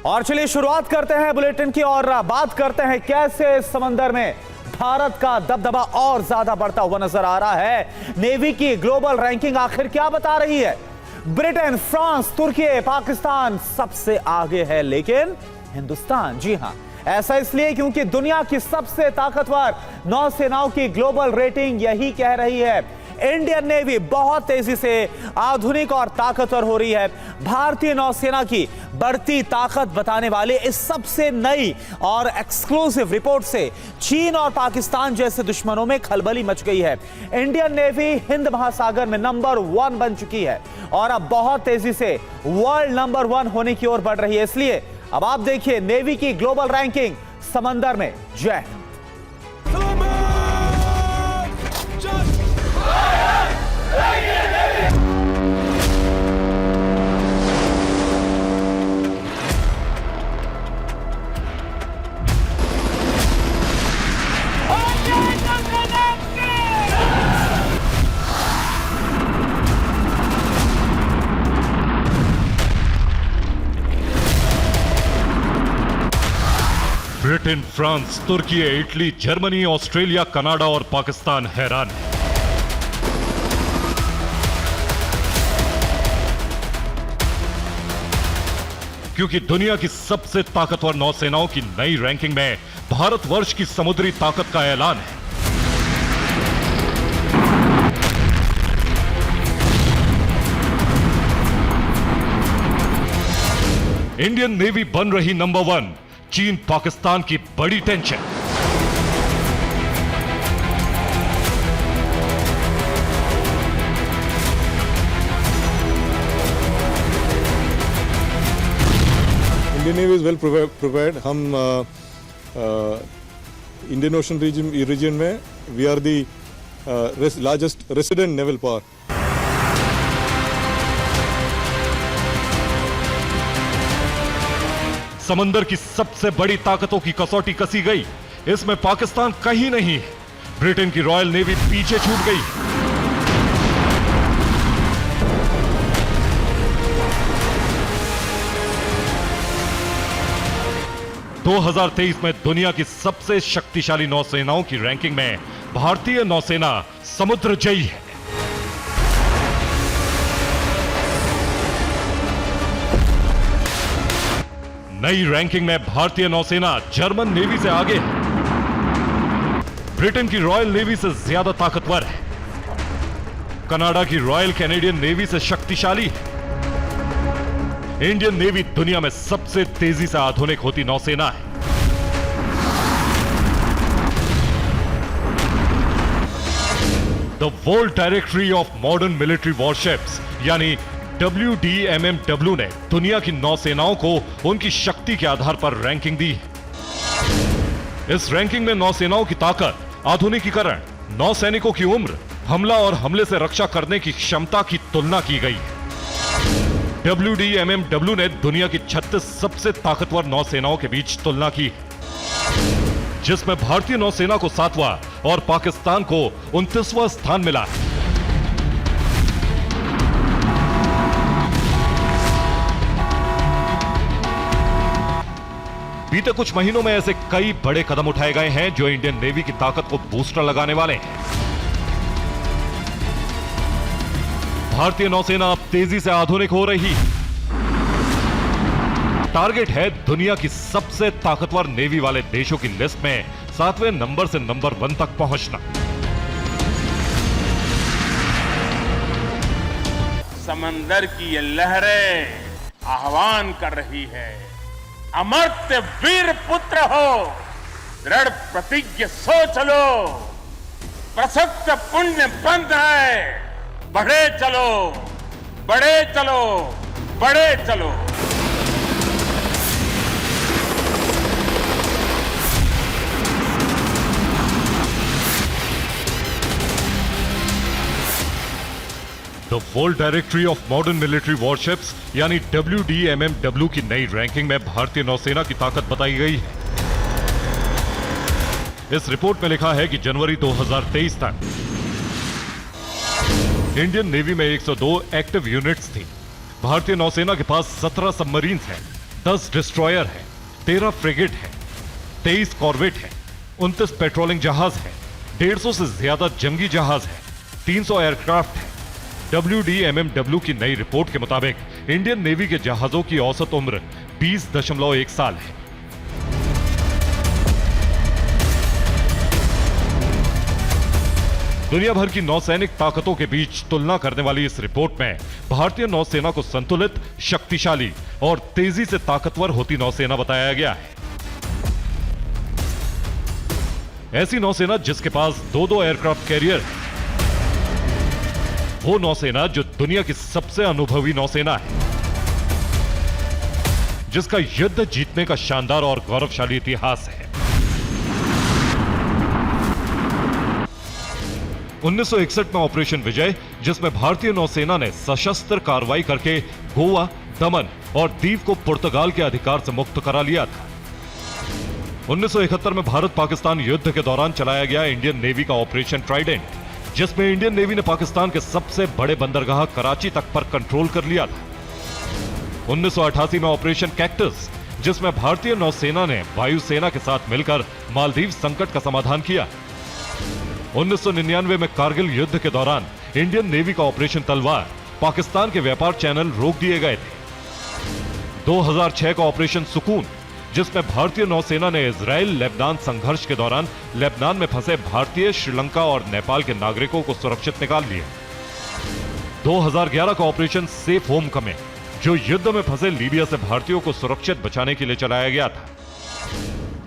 और चलिए शुरुआत करते हैं बुलेटिन की और बात करते हैं कैसे समंदर में भारत का दबदबा और ज्यादा बढ़ता हुआ नजर आ रहा है। नेवी की ग्लोबल रैंकिंग आखिर क्या बता रही है? ब्रिटेन, फ्रांस, तुर्की, पाकिस्तान सबसे आगे है, लेकिन हिंदुस्तान, जी हां, ऐसा इसलिए क्योंकि दुनिया की सबसे ताकतवर नौसेनाओं की ग्लोबल रेटिंग यही कह रही है। इंडियन नेवी बहुत तेजी से आधुनिक और ताकतवर हो रही है। भारतीय नौसेना की बढ़ती ताकत बताने वाले इस सबसे नई और एक्सक्लूसिव रिपोर्ट से चीन और पाकिस्तान जैसे दुश्मनों में खलबली मच गई है। इंडियन नेवी हिंद महासागर में नंबर 1 बन चुकी है और अब बहुत तेजी से वर्ल्ड नंबर 1 होने की ओर बढ़ रही है। इसलिए अब आप देखिए नेवी की ग्लोबल रैंकिंग समंदर में। जय हिंद। ब्रिटेन, फ्रांस, तुर्की, इटली, जर्मनी, ऑस्ट्रेलिया, कनाडा और पाकिस्तान हैरान है। क्योंकि दुनिया की सबसे ताकतवर नौसेनाओं की नई रैंकिंग में भारतवर्ष की समुद्री ताकत का ऐलान है। इंडियन नेवी बन रही नंबर 1, चीन पाकिस्तान की बड़ी tension. Indian navy is well prepared. हम इंडियन ओशन रीजन में we are the largest resident naval power. समंदर की सबसे बड़ी ताकतों की कसौटी कसी गई। इसमें पाकिस्तान कहीं नहीं है। ब्रिटेन की रॉयल नेवी पीछे छूट गई। – 2023 में दुनिया की सबसे शक्तिशाली नौसेनाओं की रैंकिंग में भारतीय नौसेना समुद्र जयी है। नई रैंकिंग में भारतीय नौसेना जर्मन नेवी से आगे है। ब्रिटेन की रॉयल नेवी से ज्यादा ताकतवर है। कनाडा की रॉयल कैनेडियन नेवी से शक्तिशाली है। इंडियन नेवी दुनिया में सबसे तेजी से आधुनिक होती नौसेना है। The world directory of modern military warships यानी WDMMW ने दुनिया की नौसेनाओं को उनकी शक्ति के आधार पर रैंकिंग दी है। इस रैंकिंग में नौसेनाओं की ताकत, आधुनिकीकरण, नौसैनिकों की उम्र, हमला और हमले से रक्षा करने की क्षमता की तुलना की गई है। WDMMW ने दुनिया की 36 सबसे ताकतवर नौसेनाओं के बीच तुलना की है, जिसमें भारतीय नौसेना को 7वां और पाकिस्तान को 29वां स्थान मिला है। बीते कुछ महीनों में ऐसे कई बड़े कदम उठाए गए हैं जो इंडियन नेवी की ताकत को बूस्टर लगाने वाले हैं। भारतीय नौसेना अब तेजी से आधुनिक हो रही है। टारगेट है दुनिया की सबसे ताकतवर नेवी वाले देशों की लिस्ट में 7वें नंबर से नंबर 1 तक पहुंचना। समंदर की ये लहरें आह्वान कर रही है, अमर्त्य वीर पुत्र हो, दृढ़ प्रतिज्ञ सो चलो, प्रसक्त पुण्य पंथ है, बढ़े चलो, बढ़े चलो, बढ़े चलो। The world directory of modern military warships यानी WDMMW की नई रैंकिंग में भारतीय नौसेना की ताकत बताई गई है। इस रिपोर्ट में लिखा है कि जनवरी 2023 तक इंडियन नेवी में 102 एक्टिव यूनिट्स थी। भारतीय नौसेना के पास 17 सबमरीन्स हैं, 10 डिस्ट्रॉयर है, 13 फ्रिगेट है, 23 कॉर्वेट है, 29 पेट्रोलिंग जहाज है, 150 से ज्यादा जंगी जहाज है, 300 एयरक्राफ्ट है। WDMMW की नई रिपोर्ट के मुताबिक इंडियन नेवी के जहाजों की औसत उम्र 20.1 साल है। दुनिया भर की नौसैनिक ताकतों के बीच तुलना करने वाली इस रिपोर्ट में भारतीय नौसेना को संतुलित, शक्तिशाली और तेजी से ताकतवर होती नौसेना बताया गया है। ऐसी नौसेना जिसके पास 2-2 एयरक्राफ्ट कैरियर है, वो नौसेना जो दुनिया की सबसे अनुभवी नौसेना है, जिसका युद्ध जीतने का शानदार और गौरवशाली इतिहास है। 1961 में ऑपरेशन विजय, जिसमें भारतीय नौसेना ने सशस्त्र कार्रवाई करके गोवा, दमन और दीव को पुर्तगाल के अधिकार से मुक्त करा लिया था। 1971 में भारत पाकिस्तान युद्ध के दौरान चलाया गया इंडियन नेवी का ऑपरेशन ट्राइडेंट, जिसमें इंडियन नेवी ने पाकिस्तान के सबसे बड़े बंदरगाह कराची तक पर कंट्रोल कर लिया था। 1988 में ऑपरेशन कैक्टस, जिसमें भारतीय नौसेना ने वायुसेना के साथ मिलकर मालदीव संकट का समाधान किया। 1999 में कारगिल युद्ध के दौरान इंडियन नेवी का ऑपरेशन तलवार, पाकिस्तान के व्यापार चैनल रोक दिए गए थे। 2006 का ऑपरेशन सुकून, जिसमें भारतीय नौसेना ने इजराइल लेबनान संघर्ष के दौरान लेबनान में फंसे भारतीय, श्रीलंका और नेपाल के नागरिकों को सुरक्षित निकाल लिया। 2011 का ऑपरेशन सेफ होम कमें, जो युद्ध में फंसे लीबिया से भारतीयों को सुरक्षित बचाने के लिए चलाया गया था।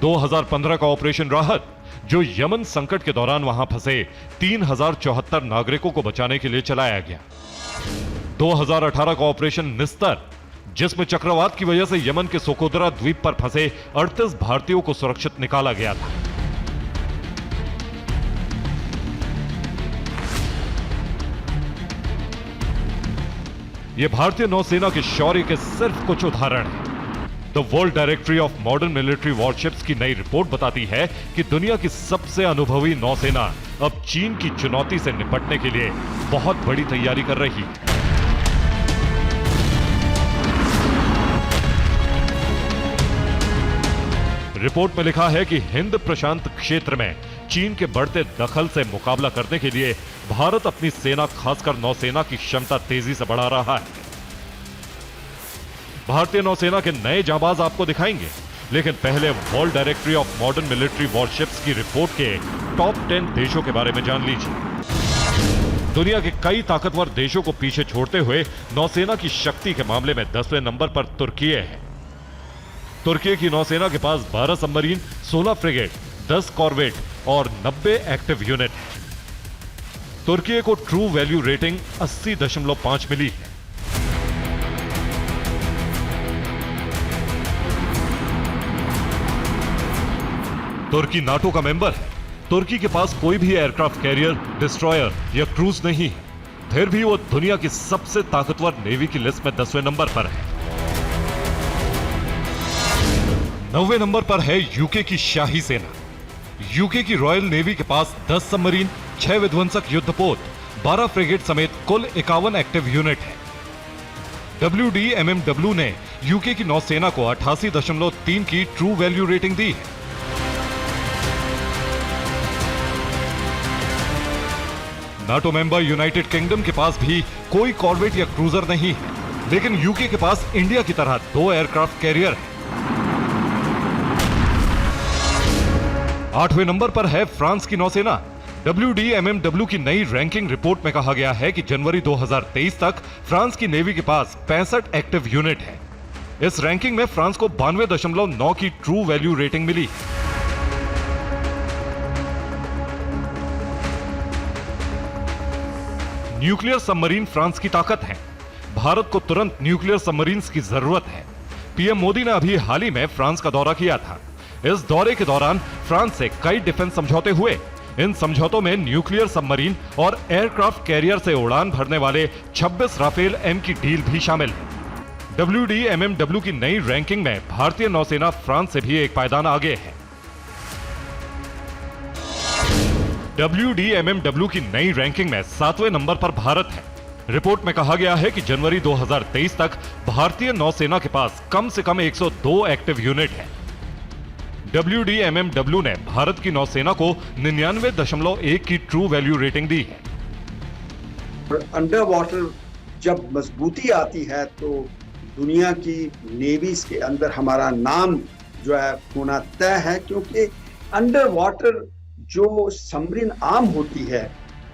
2015 का ऑपरेशन राहत, जो यमन संकट के दौरान वहां फंसे 3074 नागरिकों को बचाने के लिए चलाया गया। 2018 का ऑपरेशन निस्तर, जिसमें चक्रवात की वजह से यमन के सोकोदरा द्वीप पर फंसे 38 भारतीयों को सुरक्षित निकाला गया था। यह भारतीय नौसेना के शौर्य के सिर्फ कुछ उदाहरण हैं। The world directory of modern military warships की नई रिपोर्ट बताती है कि दुनिया की सबसे अनुभवी नौसेना अब चीन की चुनौती से निपटने के लिए बहुत बड़ी तैयारी कर रही है। रिपोर्ट में लिखा है कि हिंद प्रशांत क्षेत्र में चीन के बढ़ते दखल से मुकाबला करने के लिए भारत अपनी सेना, खासकर नौसेना की क्षमता तेजी से बढ़ा रहा है। भारतीय नौसेना के नए जाबाज आपको दिखाएंगे, लेकिन पहले world directory of modern military warships की रिपोर्ट के टॉप 10 देशों के बारे में जान लीजिए। दुनिया के कई ताकतवर देशों को पीछे छोड़ते हुए नौसेना की शक्ति के मामले में 10वें नंबर पर तुर्की है। तुर्की की नौसेना के पास 12 सबमरीन, 16 फ्रिगेट, 10 कॉर्वेट और 90 एक्टिव यूनिट है। तुर्की को ट्रू वैल्यू रेटिंग 80.5 मिली है। तुर्की नाटो का मेंबर है। तुर्की के पास कोई भी एयरक्राफ्ट कैरियर, डिस्ट्रॉयर या क्रूज नहीं है, फिर भी वो दुनिया की सबसे ताकतवर नेवी की लिस्ट में 10वें नंबर पर है। 9वें नंबर पर है यूके की शाही सेना। यूके की रॉयल नेवी के पास 10 सबमरीन, 6 विध्वंसक युद्धपोत, 12 फ्रिगेट समेत कुल 51 एक्टिव यूनिट है। WDMMW ने यूके की नौसेना को 88.3 की ट्रू वैल्यू रेटिंग दी है। नाटो मेंबर यूनाइटेड किंगडम के पास भी कोई कॉर्वेट या क्रूजर नहीं है, लेकिन यूके के पास इंडिया की तरह 2 एयरक्राफ्ट कैरियर है। 8वें नंबर पर है फ्रांस की नौसेना। WDMMW की नई रैंकिंग रिपोर्ट में कहा गया है कि जनवरी 2023 तक फ्रांस की नेवी के पास 65 एक्टिव यूनिट है। इस रैंकिंग में फ्रांस को 92.9 की ट्रू वैल्यू रेटिंग मिली। न्यूक्लियर सबमरीन फ्रांस की ताकत है। भारत को तुरंत न्यूक्लियर सबमरीन्स की जरूरत है। पीएम मोदी ने अभी हाल ही में फ्रांस का दौरा किया था। इस दौरे के दौरान फ्रांस से कई डिफेंस समझौते हुए। इन समझौतों में न्यूक्लियर सबमरीन और एयरक्राफ्ट कैरियर से उड़ान भरने वाले 26 राफेल M की डील भी शामिल है। WDMMW की नई रैंकिंग में भारतीय नौसेना फ्रांस से भी एक पायदान आगे है। WDMMW की नई रैंकिंग में 7वें नंबर पर भारत है। रिपोर्ट में कहा गया है कि जनवरी 2023 तक भारतीय नौसेना के पास कम से कम 102 एक्टिव यूनिट है। WDMMW ने भारत की नौसेना को 99.1 की ट्रू वैल्यू रेटिंग दी है। अंडर वाटर जब मजबूती आती है तो दुनिया की नेवीज के अंदर हमारा नाम जो है होना तय है, क्योंकि अंडर वाटर जो सबमरीन आर्म होती है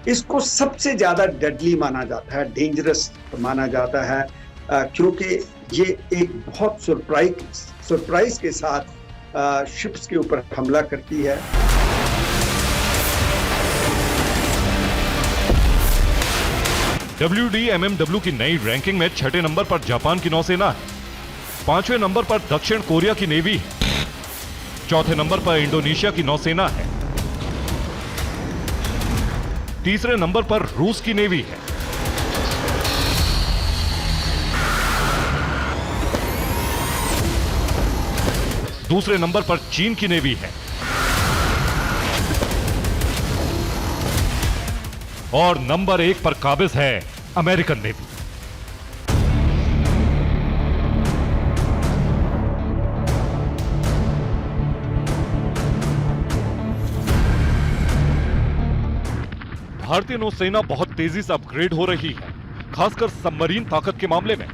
इसको सबसे ज्यादा डेडली माना जाता है, डेंजरस माना जाता है, क्योंकि ये एक बहुत सरप्राइज के साथ शिप्स के ऊपर हमला करती है। WDMMW की नई रैंकिंग में 6ठे नंबर पर जापान की नौसेना है, 5वें नंबर पर दक्षिण कोरिया की नेवी है, 4थे नंबर पर इंडोनेशिया की नौसेना है, 3रे नंबर पर रूस की नेवी है, 2रे नंबर पर चीन की नेवी है और नंबर 1 पर काबिज है अमेरिकन नेवी। भारतीय नौसेना बहुत तेजी से अपग्रेड हो रही है, खासकर सबमरीन ताकत के मामले में।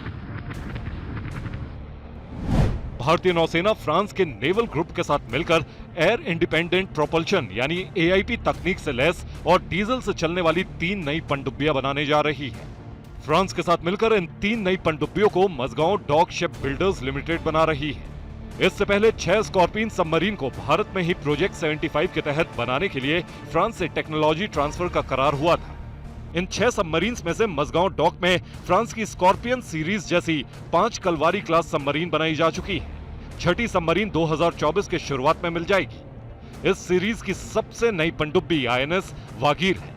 भारतीय नौसेना फ्रांस के नेवल ग्रुप के साथ मिलकर एयर इंडिपेंडेंट प्रोपल्शन यानी AIP तकनीक से लैस और डीजल से चलने वाली 3 नई पनडुब्बियां बनाने जा रही है। फ्रांस के साथ मिलकर इन 3 नई पनडुब्बियों को Mazagon dock ship builders limited बना रही है। इससे पहले 6 स्कॉर्पियन सबमरीन को भारत में ही प्रोजेक्ट 75 के तहत बनाने के लिए फ्रांस से टेक्नोलॉजी ट्रांसफर का करार हुआ था। इन 6 सबमरीन्स में से मझगांव डॉक में फ्रांस की स्कॉर्पियन सीरीज जैसी 5 कलवारी क्लास सबमरीन बनाई जा चुकी है। 6ठी सबमरीन 2024 के शुरुआत में मिल जाएगी। इस सीरीज की सबसे नई पनडुब्बी INS वागीर है।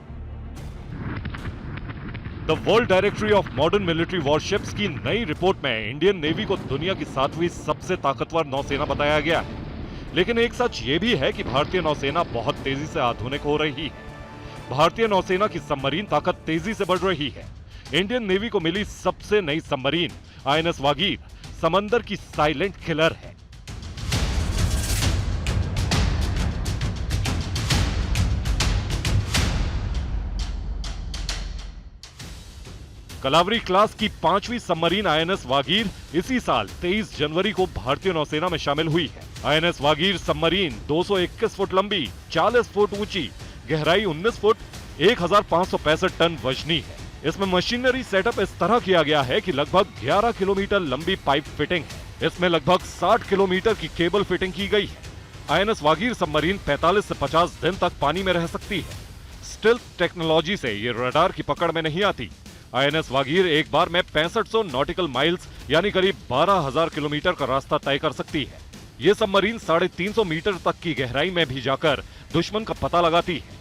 The world directory of modern military warships की नई रिपोर्ट में इंडियन नेवी को दुनिया की 7वीं सबसे ताकतवर नौसेना बताया गया है। लेकिन एक सच ये भी है कि भारतीय नौसेना बहुत तेजी से आधुनिक हो रही है। भारतीय नौसेना की सबमरीन ताकत तेजी से बढ़ रही है। इंडियन नेवी को मिली सबसे नई सबमरीन INS वागीर समंदर की साइलेंट किलर है। कलावरी क्लास की 5वीं सबमरीन INS वागीर इसी साल 23 जनवरी को भारतीय नौसेना में शामिल हुई है। INS वागीर सबमरीन 221 फुट लंबी, 40 फुट ऊंची, गहराई 19 फुट, 1565 टन वजनी है। इसमें मशीनरी सेटअप इस तरह किया गया है कि लगभग 11 किलोमीटर लंबी पाइप फिटिंग है। इसमें लगभग 60 किलोमीटर की केबल फिटिंग की गई है। INS वागीर सबमरीन 45 से 50 दिन तक पानी में रह सकती है। स्टिल्थ टेक्नोलॉजी से ये रडार की पकड़ में नहीं आती। INS वागीर एक बार में 6500 नॉटिकल माइल्स यानी करीब 12,000 किलोमीटर का रास्ता तय कर सकती है। ये सबमरीन 350 मीटर तक की गहराई में भी जाकर दुश्मन का पता लगाती है।